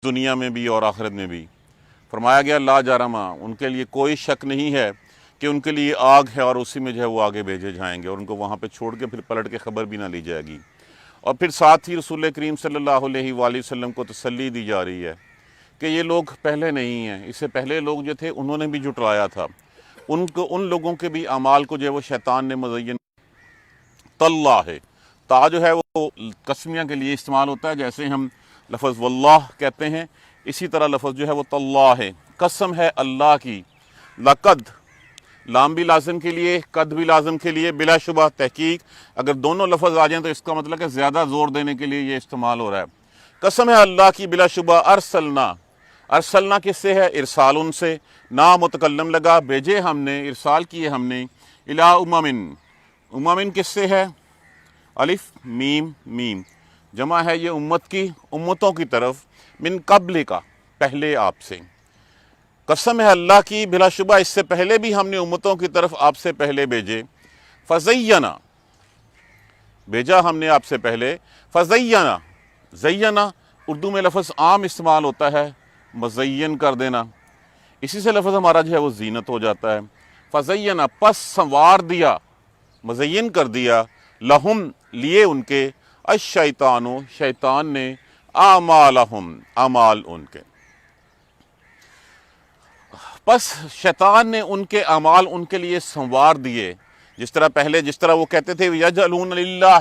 دنیا میں بھی اور آخرت میں بھی۔ فرمایا گیا لا جرما، ان کے لیے کوئی شک نہیں ہے کہ ان کے لیے آگ ہے اور اسی میں جو ہے وہ آگے بھیجے جائیں گے، اور ان کو وہاں پہ چھوڑ کے پھر پلٹ کے خبر بھی نہ لی جائے گی۔ اور پھر ساتھ ہی رسول کریم صلی اللہ علیہ وآلہ وسلم کو تسلی دی جا رہی ہے کہ یہ لوگ پہلے نہیں ہیں، اس سے پہلے لوگ جو تھے انہوں نے بھی جھٹلایا تھا، ان لوگوں کے بھی اعمال کو جو ہے وہ شیطان نے مزین۔ تاللہ ہے، تا جو ہے وہ قسمیہ کے لیے استعمال ہوتا ہے، جیسے ہم لفظ واللہ کہتے ہیں اسی طرح لفظ جو ہے وہ تاللہ ہے، قسم ہے اللہ کی۔ لقد، لام بھی لازم کے لیے، قد بھی لازم کے لیے، بلا شبہ تحقیق اگر دونوں لفظ آ جائیں تو اس کا مطلب ہے زیادہ زور دینے کے لیے یہ استعمال ہو رہا ہے۔ قسم ہے اللہ کی، بلا شبہ ارسلنا، ارسلنا کس سے ہے؟ ارسال ان سے، نا متکلم لگا، بھیجے ہم نے، ارسال کیے ہم نے، الی امم، امم کس سے ہے؟ الف میم میم، جمع ہے یہ امت کی، امتوں کی طرف، من قبل کا، پہلے آپ سے۔ قسم ہے اللہ کی، بلا شبہ اس سے پہلے بھی ہم نے امتوں کی طرف آپ سے پہلے بھیجے۔ فزینا، بھیجا ہم نے آپ سے پہلے، فزینا، زینا اردو میں لفظ عام استعمال ہوتا ہے مزین کر دینا، اسی سے لفظ ہمارا جو ہے وہ زینت ہو جاتا ہے۔ فزینا، پس سنوار دیا، مزین کر دیا، لہم، لیے ان کے، الشیطانو، شیطان نے، اعمالہم، اعمال ان کے، پس شیطان نے ان کے اعمال ان کے لیے سنوار دیے۔ جس طرح پہلے جس طرح وہ کہتے تھے یجعلون للہ،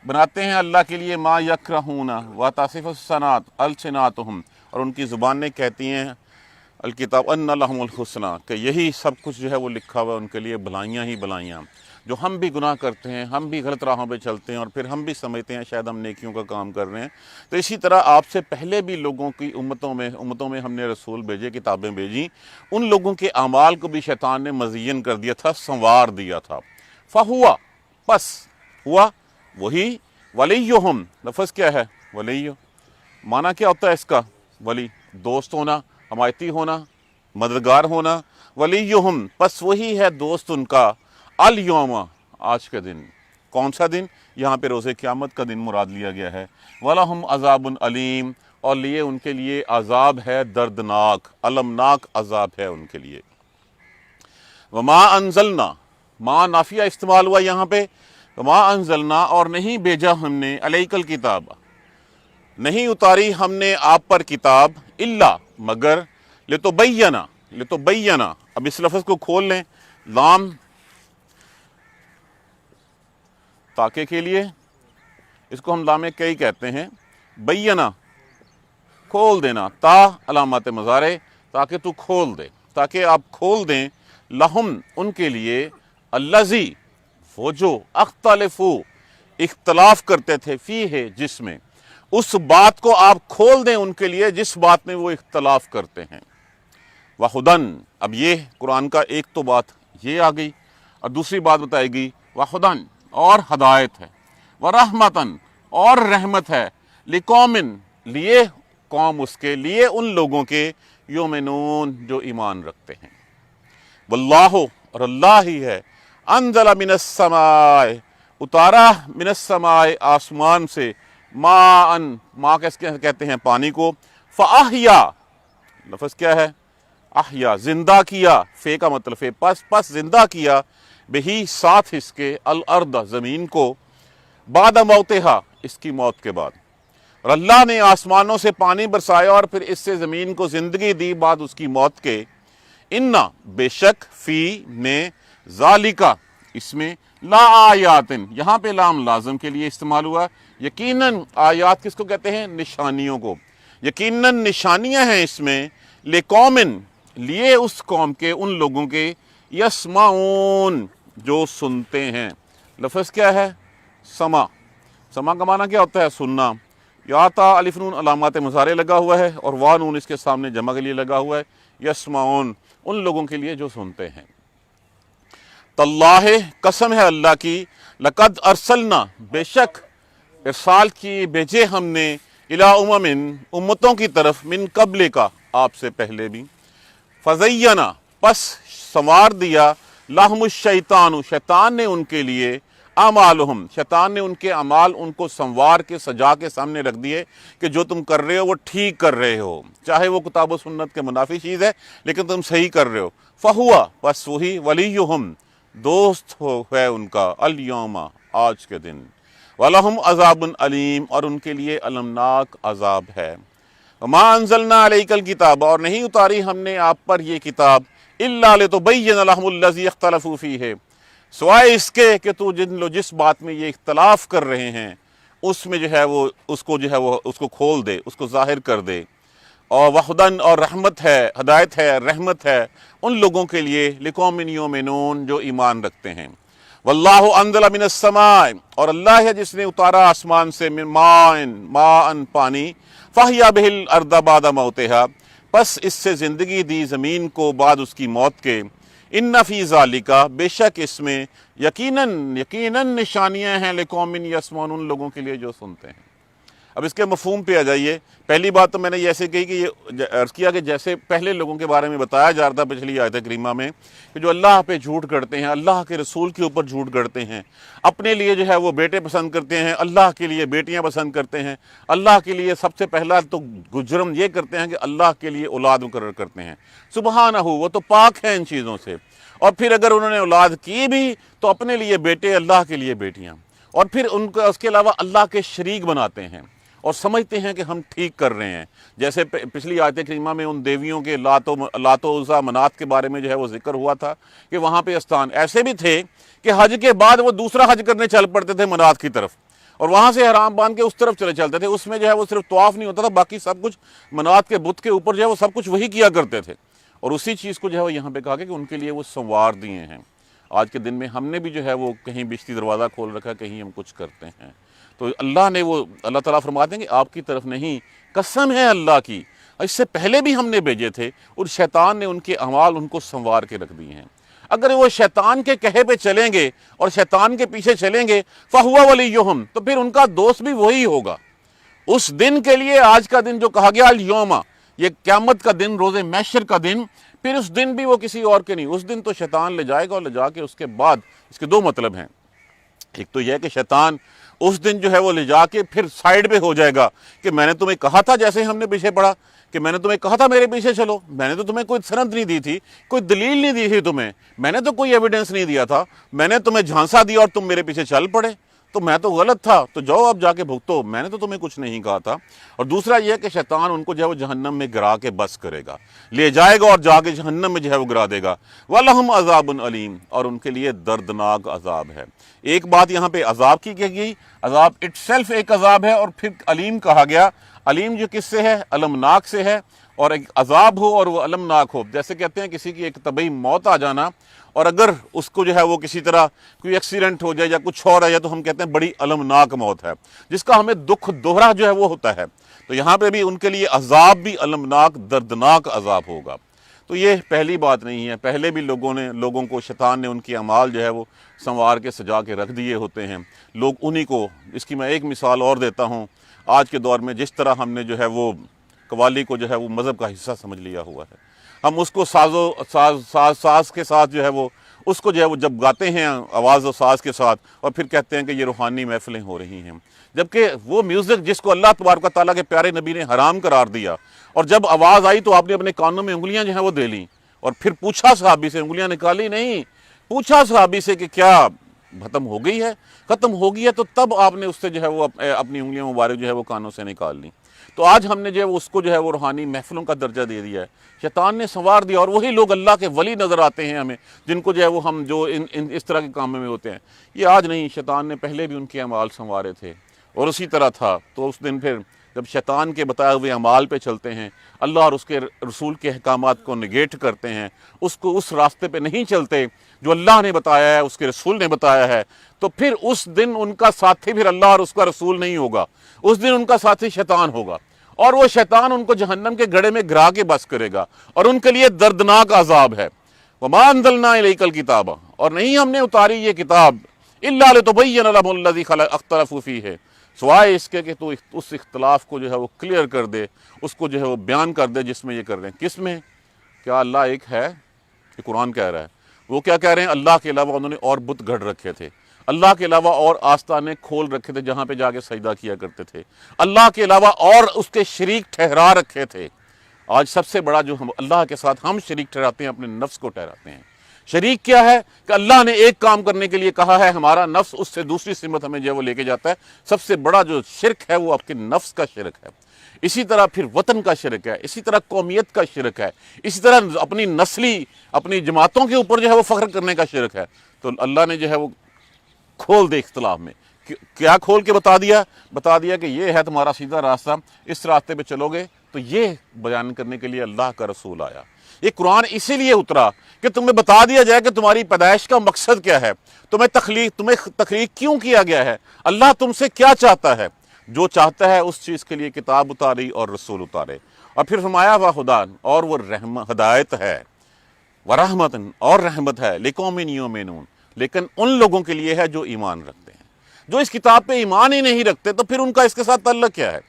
بناتے ہیں اللہ کے لیے، ما یکرہون وتصف السناتہم، اور ان کی زبانیں کہتی ہیں الکتاب ان لہم الحسنی، کہ یہی سب کچھ جو ہے وہ لکھا ہوا ہے ان کے لیے، بھلائیاں ہی بھلائیاں۔ جو ہم بھی گناہ کرتے ہیں، ہم بھی غلط راہوں پہ چلتے ہیں، اور پھر ہم بھی سمجھتے ہیں شاید ہم نیکیوں کا کام کر رہے ہیں، تو اسی طرح آپ سے پہلے بھی لوگوں کی امتوں میں ہم نے رسول بھیجے، کتابیں بھیجیں، ان لوگوں کے اعمال کو بھی شیطان نے مزین کر دیا تھا، سنوار دیا تھا۔ فہوا، پس ہوا وہی، ولیہم، لفظ کیا ہے؟ ولی، معنی کیا ہوتا ہے اس کا؟ ولی، دوست ہونا، حمایتی ہونا، مددگار ہونا۔ ولیہم، پس وہی ہے دوست ان کا، الیوم، آج کا دن۔ کون سا دن؟ یہاں پہ روز قیامت کا دن مراد لیا گیا ہے۔ وَلَهُمْ عَذَابٌ علیم، اور لیے ان کے لیے عذاب ہے دردناک، المناک عذاب ہے ان کے لیے۔ وَمَا أَنزَلْنَا، ما نافیہ استعمال ہوا یہاں پہ، وَمَا أَنزَلْنَا، اور نہیں بھیجا ہم نے، عَلَيْكَ الْكِتَابَ، نہیں اتاری ہم نے آپ پر کتاب، الا، مگر، لِتُبَيَّنَ، لِتُبَيَّنَ، اب اس لفظ کو کھول لیں، لام تاکہ کے لیے، اس کو ہم لام کئی کہتے ہیں، بینا، کھول دینا، تا علامات مضارع، تاکہ تو کھول دے، تاکہ آپ کھول دیں، لہم، ان کے لیے، الذی، وہ جو، اختلفو، اختلاف کرتے تھے، فی ہے، جس میں، اس بات کو آپ کھول دیں ان کے لیے جس بات میں وہ اختلاف کرتے ہیں۔ وَہُدًى، اب یہ قرآن کا ایک تو بات یہ آ گئی، اور دوسری بات بتائے گی وَہُدًى، اور ہدایت ہے، وَرَحْمَةً، اور رحمت ہے، لِقَوْمٍ، لیے قوم اس کے لیے، ان لوگوں کے، یؤمنون، جو ایمان رکھتے ہیں۔ واللہ، اور اللہ ہی ہے، انزل من السماء، اتارا، من السماء، آسمان سے، ماء، ماء کہتے ہیں پانی کو، فاحیا، لفظ کیا ہے؟ احیا، زندہ کیا، فے کا مطلب ہے پس زندہ کیا، بہی، ساتھ اس کے، الارض، زمین کو، بعد موتہا، اس کی موت کے بعد، اور اللہ نے آسمانوں سے پانی برسایا اور پھر اس سے زمین کو زندگی دی بعد اس کی موت کے، انا، بے شک، فی، میں، ذالکا، اس میں، لا آیات، یہاں پہ لام لازم کے لیے استعمال ہوا، یقیناً، آیات کس کو کہتے ہیں؟ نشانیوں کو، یقیناً نشانیاں ہیں اس میں، لقومن، لیے اس قوم کے، ان لوگوں کے، یسمعون، جو سنتے ہیں۔ لفظ کیا ہے؟ سما، سما کا معنی کیا ہوتا ہے؟ سننا۔ یا تا الف نون علامات مضارع لگا ہوا ہے، اور وا نون اس کے سامنے جمع کے لیے لگا ہوا ہے، یسمعون، ان لوگوں کے لیے جو سنتے ہیں۔ تاللہ، قسم ہے اللہ کی، لقد ارسلنا، بے شک ارسال کی، بھیجے ہم نے، الی امم، امتوں کی طرف، من قبل کا، آپ سے پہلے بھی، فزینا، پس سنوار دیا، لہم الشیطان، شیطان نے ان کے لیے، اعمالہم، شیطان نے ان کے اعمال ان کو سنوار کے سجا کے سامنے رکھ دیے کہ جو تم کر رہے ہو وہ ٹھیک کر رہے ہو، چاہے وہ کتاب و سنت کے منافی چیز ہے لیکن تم صحیح کر رہے ہو۔ فہوا، بس وہی، ولیہم، دوست ہے ان کا، الیوم، آج کے دن، وَلَهُمْ عَذَابٌ علیم، اور ان کے لیے المناک عذاب ہے۔ وَمَا أَنزَلْنَا عَلَيْكَ الْكِتَابَ، اور نہیں اتاری ہم نے آپ پر یہ کتاب، إِلَّا لِتُبَيِّنَ لَهُمُ الَّذِي اخْتَلَفُوا فِيهِ، سوائے اس کے کہ تو جس بات میں یہ اختلاف کر رہے ہیں اس میں جو ہے وہ اس کو کھول دے، اس کو ظاہر کر دے، اور وحدن، اور رحمت ہے، ہدایت ہے، رحمت ہے ان لوگوں کے لیے، لقوم یؤمنون، جو ایمان رکھتے ہیں۔ واللہ انزل من السماء، اور اللہ ہے جس نے اتارا آسمان سے، من ماء پانی، فاحیا بہ الارض بعد موتہا، پس اس سے زندگی دی زمین کو بعد اس کی موت کے۔ ان فی ذالک، بے شک اس میں، یقیناً نشانیاں ہیں، لقوم یسمعون، ان لوگوں کے لیے جو سنتے ہیں۔ اب اس کے مفہوم پہ آ جائیے۔ پہلی بات تو میں نے ایسے کہی کہ یہ عرض کیا کہ جیسے پہلے لوگوں کے بارے میں بتایا جا رہا تھا پچھلی آیت کریمہ میں، کہ جو اللہ پہ جھوٹ کرتے ہیں، اللہ کے رسول کے اوپر جھوٹ کرتے ہیں، اپنے لیے جو ہے وہ بیٹے پسند کرتے ہیں، اللہ کے لیے بیٹیاں پسند کرتے ہیں، اللہ کے لیے سب سے پہلا تو جرم یہ کرتے ہیں کہ اللہ کے لیے اولاد مقرر کرتے ہیں۔ سبحانہ، وہ تو پاک ہے ان چیزوں سے۔ اور پھر اگر انہوں نے اولاد کی بھی تو اپنے لیے بیٹے، اللہ کے لیے بیٹیاں، اور پھر ان کو اس کے علاوہ اللہ کے شریک بناتے ہیں اور سمجھتے ہیں کہ ہم ٹھیک کر رہے ہیں۔ جیسے پچھلی آیت کریمہ میں ان دیویوں کے لات و عزیٰ، منات کے بارے میں جو ہے وہ ذکر ہوا تھا کہ وہاں پہ استان ایسے بھی تھے کہ حج کے بعد وہ دوسرا حج کرنے چل پڑتے تھے منات کی طرف، اور وہاں سے احرام باندھ کے اس طرف چلے چلتے تھے۔ اس میں جو ہے وہ صرف طواف نہیں ہوتا تھا، باقی سب کچھ منات کے بت کے اوپر جو ہے وہ سب کچھ وہی کیا کرتے تھے، اور اسی چیز کو جو ہے وہ یہاں پہ کہا کہ ان کے لیے وہ سنوار دیے ہیں۔ آج کے دن میں ہم نے بھی جو ہے وہ کہیں بشتی دروازہ کھول رکھا ہے، کہیں ہم کچھ کرتے ہیں، تو اللہ نے وہ اللہ تعالیٰ فرماتے ہیں کہ آپ کی طرف نہیں، قسم ہے اللہ کی، اس سے پہلے بھی ہم نے بھیجے تھے، اور شیطان نے ان کے اعمال ان کو سنوار کے رکھ دیے ہیں۔ اگر وہ شیطان کے کہے پہ چلیں گے اور شیطان کے پیچھے چلیں گے، فَهُوَ وَلِيُّهُمْ، تو پھر ان کا دوست بھی وہی ہوگا۔ اس دن کے لیے آج کا دن جو کہا گیا اليوم، یہ قیامت کا دن، روز محشر کا دن، پھر اس دن بھی وہ کسی اور کے نہیں، اس دن تو شیطان لے جائے گا، اور لے جا کے اس کے بعد اس کے دو مطلب ہیں۔ ایک تو یہ کہ شیطان اس دن جو ہے وہ لے جا کے پھر سائیڈ پہ ہو جائے گا کہ میں نے تمہیں کہا تھا، جیسے ہم نے پیچھے پڑھا کہ میں نے تمہیں کہا تھا میرے پیچھے چلو، میں نے تو تمہیں کوئی سند نہیں دی تھی، کوئی دلیل نہیں دی تھی تمہیں، میں نے تو کوئی ایویڈنس نہیں دیا تھا، میں نے تمہیں جھانسا دیا اور تم میرے پیچھے چل پڑے، تو میں تو غلط تھا، تو جاؤ اب جا کے بھگتو، میں نے تو تمہیں کچھ نہیں کہا تھا۔ اور دوسرا یہ کہ شیطان ان کو جو ہے وہ جہنم میں گرا کے بس کرے گا، لے جائے گا اور جا کے جہنم میں جو ہے وہ گرا دے گا۔ وَلَهُمْ عَذَابٌ عَلِيمٌ، اور ان کے لیے دردناک عذاب ہے۔ ایک بات یہاں پہ عذاب کی کہی گئی، عذاب اٹ سیلف ایک عذاب ہے، اور پھر علیم کہا گیا۔ علیم جو کس سے ہے؟ المناک سے ہے، اور ایک عذاب ہو اور وہ المناک ہو، جیسے کہتے ہیں کسی کی ایک طبعی موت آ جانا، اور اگر اس کو جو ہے وہ کسی طرح کوئی ایکسیڈنٹ ہو جائے یا کچھ اور ہے تو ہم کہتے ہیں بڑی المناک موت ہے، جس کا ہمیں دکھ دوہرا جو ہے وہ ہوتا ہے، تو یہاں پہ بھی ان کے لیے عذاب بھی المناک، دردناک عذاب ہوگا۔ تو یہ پہلی بات نہیں ہے، پہلے بھی لوگوں کو شیطان نے ان کی اعمال جو ہے وہ سنوار کے سجا کے رکھ دیے ہوتے ہیں، لوگ انہی کو، اس کی میں ایک مثال اور دیتا ہوں۔ آج کے دور میں جس طرح ہم نے جو ہے وہ قوالی کو جو ہے وہ مذہب کا حصہ سمجھ لیا ہوا ہے، ہم اس کو ساز کے ساتھ جو ہے وہ اس کو جو ہے وہ جب گاتے ہیں آواز و ساز کے ساتھ، اور پھر کہتے ہیں کہ یہ روحانی محفلیں ہو رہی ہیں، جبکہ وہ میوزک جس کو اللہ تبارک و تعالیٰ کے پیارے نبی نے حرام قرار دیا، اور جب آواز آئی تو آپ نے اپنے کانوں میں انگلیاں جو ہیں وہ دے لیں، اور پھر پوچھا صحابی سے، انگلیاں نکالی نہیں، پوچھا صحابی سے کہ کیا ختم ہو گئی ہے؟ ختم ہو گئی ہے، تو تب آپ نے اس سے جو ہے وہ اپنی انگلیاں مبارک جو ہے وہ کانوں سے نکال لیں۔ تو آج ہم نے جو ہے اس کو جو ہے وہ روحانی محفلوں کا درجہ دے دیا ہے، شیطان نے سنوار دیا، اور وہی لوگ اللہ کے ولی نظر آتے ہیں ہمیں، جن کو جو ہے وہ ہم جو اس طرح کے کاموں میں ہوتے ہیں۔ یہ آج نہیں، شیطان نے پہلے بھی ان کے اعمال سنوارے تھے، اور اسی طرح تھا۔ تو اس دن پھر جب شیطان کے بتائے ہوئے اعمال پہ چلتے ہیں، اللہ اور اس کے رسول کے احکامات کو نگیٹ کرتے ہیں، اس راستے پہ نہیں چلتے جو اللہ نے بتایا ہے، اس کے رسول نے بتایا ہے، تو پھر اس دن ان کا ساتھی پھر اللہ اور اس کا رسول نہیں ہوگا، اس دن ان کا ساتھی شیطان ہوگا، اور وہ شیطان ان کو جہنم کے گڑھے میں گرا کے بس کرے گا، اور ان کے لیے دردناک عذاب ہے۔ وَمَا أَنزَلْنَا إِلَيْكَ الْكِتَابَ، اور نہیں ہم نے اتاری یہ کتاب، إِلَّا لِتُبَيِّنَ لَهُمُ الَّذِي اخْتَلَفُوا فِيهِ، سوائے اس کے کہ تو اس اختلاف کو جو ہے وہ کلیئر کر دے، اس کو جو ہے وہ بیان کر دے جس میں یہ کر رہے ہیں۔ کس میں؟ کیا اللہ ایک ہے؟ کہ قرآن کہہ رہا ہے۔ وہ کیا کہہ رہے ہیں؟ اللہ کے علاوہ انہوں نے اور بت گھڑ رکھے تھے، اللہ کے علاوہ اور آستانے کھول رکھے تھے جہاں پہ جا کے سجدہ کیا کرتے تھے، اللہ کے علاوہ اور اس کے شریک ٹھہرا رکھے تھے۔ آج سب سے بڑا جو ہم اللہ کے ساتھ ہم شریک ٹھہراتے ہیں، اپنے نفس کو ٹھہراتے ہیں۔ شریک کیا ہے کہ اللہ نے ایک کام کرنے کے لیے کہا ہے، ہمارا نفس اس سے دوسری سمت ہمیں جو وہ لے کے جاتا ہے۔ سب سے بڑا جو شرک ہے وہ آپ کے نفس کا شرک ہے۔ اسی طرح پھر وطن کا شرک ہے، اسی طرح قومیت کا شرک ہے، اسی طرح اپنی نسلی اپنی جماعتوں کے اوپر جو ہے وہ فخر کرنے کا شرک ہے۔ تو اللہ نے جو ہے وہ کھول دے اختلاف میں، کیا کھول کے بتا دیا کہ یہ ہے تمہارا سیدھا راستہ، اس راستے پہ چلو گے۔ تو یہ بیان کرنے کے لیے اللہ کا رسول آیا۔ یہ قرآن اسی لیے اترا کہ تمہیں بتا دیا جائے کہ تمہاری پیدائش کا مقصد کیا ہے، تمہیں تخلیق کیوں کیا گیا ہے، اللہ تم سے کیا چاہتا ہے۔ جو چاہتا ہے اس چیز کے لیے کتاب اتاری اور رسول اتارے، اور پھر فرمایا وَہُدًى، اور وہ ہدایت ہے، وَرَحْمَةً، اور رحمت ہے، لِقَوْمٍ يُؤْمِنُونَ، لیکن ان لوگوں کے لیے ہے جو ایمان رکھتے ہیں۔ جو اس کتاب پہ ایمان ہی نہیں رکھتے تو پھر ان کا اس کے ساتھ تعلق کیا ہے؟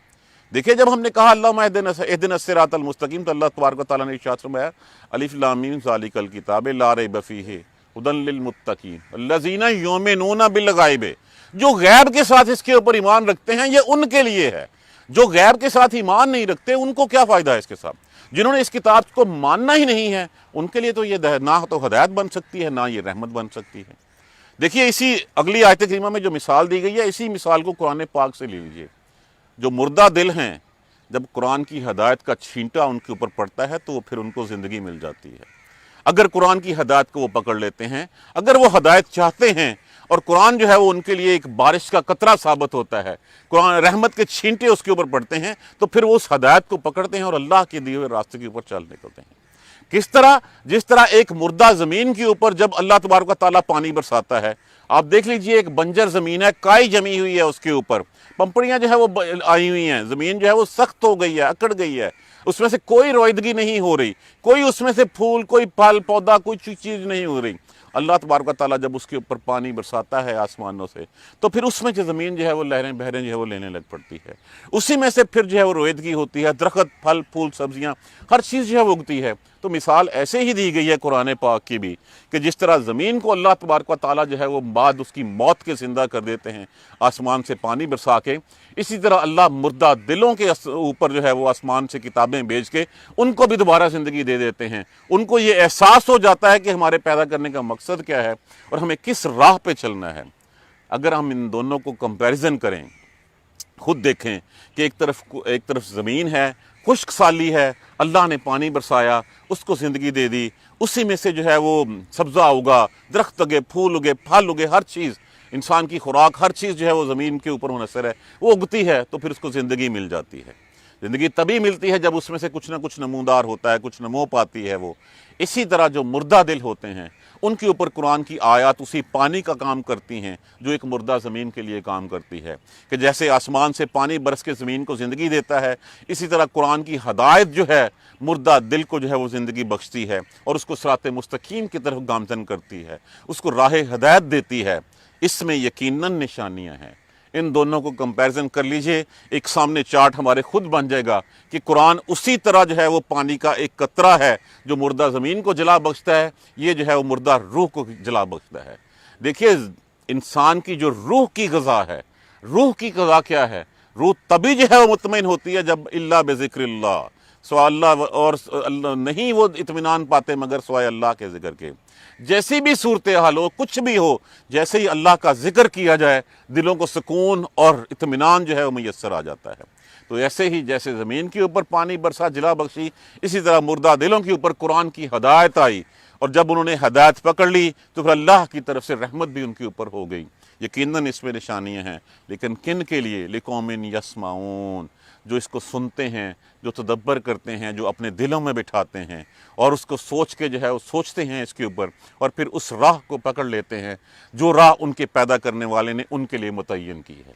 دیکھیں، جب ہم نے کہا اللہم اہدنا الصراط المستقیم، تو اللہ تبارک و تعالیٰ نے ارشاد فرمایا الف لام میم ذالک الکتاب لا ریب فیہ ھدی للمتقین الذین یؤمنون بالغیب۔ جو غیب کے ساتھ اس کے اوپر ایمان رکھتے ہیں یہ ان کے لیے ہے۔ جو غیب کے ساتھ ایمان نہیں رکھتے ان کو کیا فائدہ ہے اس کے ساتھ؟ جنہوں نے اس کتاب کو ماننا ہی نہیں ہے ان کے لیے تو یہ نہ تو ہدایت بن سکتی ہے، نہ یہ رحمت بن سکتی ہے۔ دیکھیے، اسی اگلی آیت کریمہ میں جو مثال دی گئی ہے، اسی مثال کو قرآن پاک سے لے لیجیے۔ جو مردہ دل ہیں، جب قرآن کی ہدایت کا چھینٹا ان کے اوپر پڑتا ہے تو پھر ان کو زندگی مل جاتی ہے۔ اگر قرآن کی ہدایت کو وہ پکڑ لیتے ہیں، اگر وہ ہدایت چاہتے ہیں، اور قرآن جو ہے وہ ان کے لیے ایک بارش کا قطرہ ثابت ہوتا ہے، قرآن رحمت کے چھینٹے اس کے اوپر پڑتے ہیں، تو پھر وہ اس ہدایت کو پکڑتے ہیں اور اللہ کے دیے ہوئے راستے کے اوپر چل نکلتے ہیں۔ کس طرح؟ جس طرح ایک مردہ زمین کے اوپر جب اللہ تبارک و تعالیٰ پانی برساتا ہے، آپ دیکھ لیجئے ایک بنجر زمین ہے، کائی جمی ہوئی ہے اس کے اوپر، پمپڑیاں جو ہے وہ آئی ہوئی ہیں، زمین جو ہے وہ سخت ہو گئی ہے، اکڑ گئی ہے، اس میں سے کوئی رویدگی نہیں ہو رہی، کوئی اس میں سے پھول، کوئی پھل پودا، کوئی چیز نہیں ہو رہی۔ اللہ تبارک و تعالیٰ جب اس کے اوپر پانی برساتا ہے آسمانوں سے، تو پھر اس میں جو زمین جو ہے وہ لہریں بہریں جو ہے وہ لینے لگ پڑتی ہے، اسی میں سے پھر جو ہے وہ رویدگی ہوتی ہے، درخت، پھل پھول، سبزیاں، ہر چیز جو ہے وہ اگتی ہے۔ تو مثال ایسے ہی دی گئی ہے قرآن پاک کی بھی، کہ جس طرح زمین کو اللہ تبارک و تعالیٰ جو ہے وہ بعد اس کی موت کے زندہ کر دیتے ہیں آسمان سے پانی برسا کے، اسی طرح اللہ مردہ دلوں کے اوپر جو ہے وہ آسمان سے کتابیں بھیج کے ان کو بھی دوبارہ زندگی دے دیتے ہیں۔ ان کو یہ احساس ہو جاتا ہے کہ ہمارے پیدا کرنے کا مقصد کیا ہے اور ہمیں کس راہ پہ چلنا ہے۔ اگر ہم ان دونوں کو کمپیریزن کریں، خود دیکھیں کہ ایک طرف زمین ہے، خشک سالی ہے، اللہ نے پانی برسایا، اس کو زندگی دے دی، اسی میں سے جو ہے وہ سبزہ اگا، درخت اگے، پھول اگے، پھل اگے، ہر چیز، انسان کی خوراک، ہر چیز جو ہے وہ زمین کے اوپر منحصر ہے، وہ اگتی ہے، تو پھر اس کو زندگی مل جاتی ہے۔ زندگی تبھی ملتی ہے جب اس میں سے کچھ نہ کچھ نمودار ہوتا ہے، کچھ نمو پاتی ہے وہ۔ اسی طرح جو مردہ دل ہوتے ہیں ان کے اوپر قرآن کی آیات اسی پانی کا کام کرتی ہیں جو ایک مردہ زمین کے لیے کام کرتی ہے، کہ جیسے آسمان سے پانی برس کے زمین کو زندگی دیتا ہے، اسی طرح قرآن کی ہدایت جو ہے مردہ دل کو جو ہے وہ زندگی بخشتی ہے اور اس کو صراط مستقیم کی طرف گامزن کرتی ہے، اس کو راہ ہدایت دیتی ہے۔ اس میں یقیناً نشانیاں ہیں۔ ان دونوں کو کمپیریزن کر لیجئے، ایک سامنے چارٹ ہمارے خود بن جائے گا کہ قرآن اسی طرح جو ہے وہ پانی کا ایک قطرہ ہے جو مردہ زمین کو جلا بخشتا ہے، یہ جو ہے وہ مردہ روح کو جلا بخشتا ہے۔ دیکھیے، انسان کی جو روح کی غذا ہے، روح کی غذا کیا ہے؟ روح تبھی جو ہے وہ مطمئن ہوتی ہے جب اللہ بذکر اللہ، سوائے اللہ اور نہیں وہ اطمینان پاتے مگر سوائے اللہ کے ذکر کے۔ جیسی بھی صورتحال ہو، کچھ بھی ہو، جیسے ہی اللہ کا ذکر کیا جائے دلوں کو سکون اور اطمینان جو ہے وہ میسر آ جاتا ہے۔ تو ایسے ہی جیسے زمین کے اوپر پانی برسا، جلا بخشی، اسی طرح مردہ دلوں کے اوپر قرآن کی ہدایت آئی، اور جب انہوں نے ہدایت پکڑ لی تو پھر اللہ کی طرف سے رحمت بھی ان کے اوپر ہو گئی۔ یقیناً اس میں نشانیاں ہیں، لیکن کن کے لیے؟ لقوم یسمعون، جو اس کو سنتے ہیں، جو تدبر کرتے ہیں، جو اپنے دلوں میں بٹھاتے ہیں اور اس کو سوچ کے جو ہے وہ سوچتے ہیں اس کے اوپر، اور پھر اس راہ کو پکڑ لیتے ہیں جو راہ ان کے پیدا کرنے والے نے ان کے لیے متعین کی ہے۔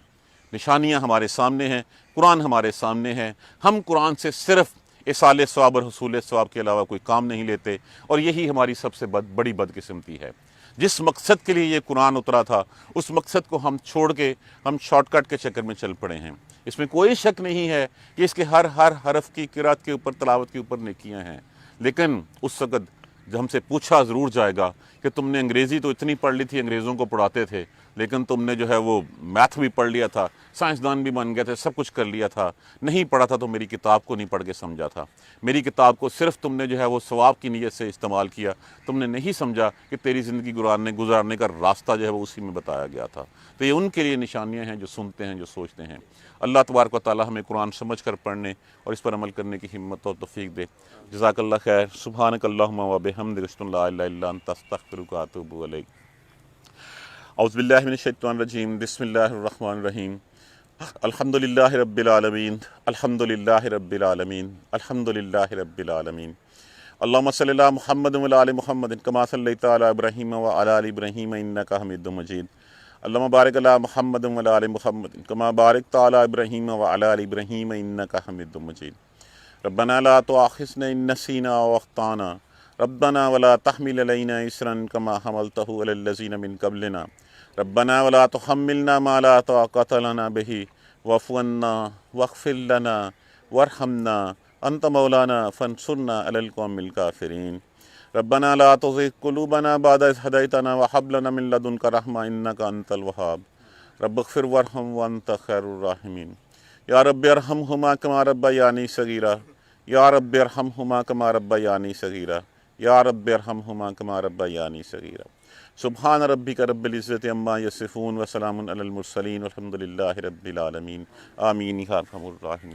نشانیاں ہمارے سامنے ہیں، قرآن ہمارے سامنے ہے، ہم قرآن سے صرف ایصال ثواب اور حصول ثواب کے علاوہ کوئی کام نہیں لیتے، اور یہی ہماری سب سے بڑی بدقسمتی ہے۔ جس مقصد کے لیے یہ قرآن اترا تھا اس مقصد کو ہم چھوڑ کے ہم شارٹ کٹ کے چکر میں چل پڑے ہیں۔ اس میں کوئی شک نہیں ہے کہ اس کے ہر حرف کی قرات کے اوپر، تلاوت کے اوپر نیکیاں ہیں، لیکن اس وقت جب ہم سے پوچھا ضرور جائے گا کہ تم نے انگریزی تو اتنی پڑھ لی تھی، انگریزوں کو پڑھاتے تھے، لیکن تم نے جو ہے وہ میتھ بھی پڑھ لیا تھا، سائنسدان بھی بن گئے تھے، سب کچھ کر لیا تھا، نہیں پڑھا تھا تو میری کتاب کو نہیں پڑھ کے سمجھا تھا، میری کتاب کو صرف تم نے جو ہے وہ ثواب کی نیت سے استعمال کیا، تم نے نہیں سمجھا کہ تیری زندگی گزارنے کا راستہ جو ہے وہ اسی میں بتایا گیا تھا۔ تو یہ ان کے لیے نشانیاں ہیں جو سنتے ہیں، جو سوچتے ہیں۔ اللہ تبارک و تعالی ہمیں قرآن سمجھ کر پڑھنے اور اس پر عمل کرنے کی ہمت اور توفیق دے۔ جزاک اللہ خیر۔ سبحانک اللہم و بحمدک، اشہد ان لا الہ الا انت، استغفرک و اتوب الیک۔ اعوذ باللہ من الشیطان الرجیم، بسم اللہ الرحمن الرحیم۔ الحمدللہ رب العالمین، الحمدللہ رب العالمین، الحمدللہ رب العالمین۔ اللہم صلی علی محمد وعلی آل محمد کما صلیت علی ابراہیم وعلی آل ابراہیم انک حمید مجید۔ اللہم بارک علی محمد وعلی آل محمد کما بارکت علی ابراہیم وعلی آل ابراہیم انک حمید مجید۔ ربنا لا تؤاخذنا ان نسینا او اخطانا، ربنا ولا تحمل علینا اصرا کما حملتہ علی الذین من قبلنا، ربنا ولا تحملنا ما لا طاقۃ لنا به واعف عنا واغفر لنا وارحمنا انت مولانا فانصرنا علی القوم الکافرین۔ ربنا لا تزغ قلوبنا بعد اذ ہدیتنا وہب لنا من لدنک رحمۃ انک انت الوہاب۔ رب اغفر وارحم وانت خیر الراحمین۔ یا رب ارحمہما کما ربیانی صغیرا، یا رب ارحمہما کما ربیانی صغیرا، یا رب ارحمہما کما ربیانی صغیرا۔ سبحان ربک رب العزت عما یصفون وسلام علی المرسلین والحمد للہ رب العالمین۔ آمین یا ارحم الراحمین۔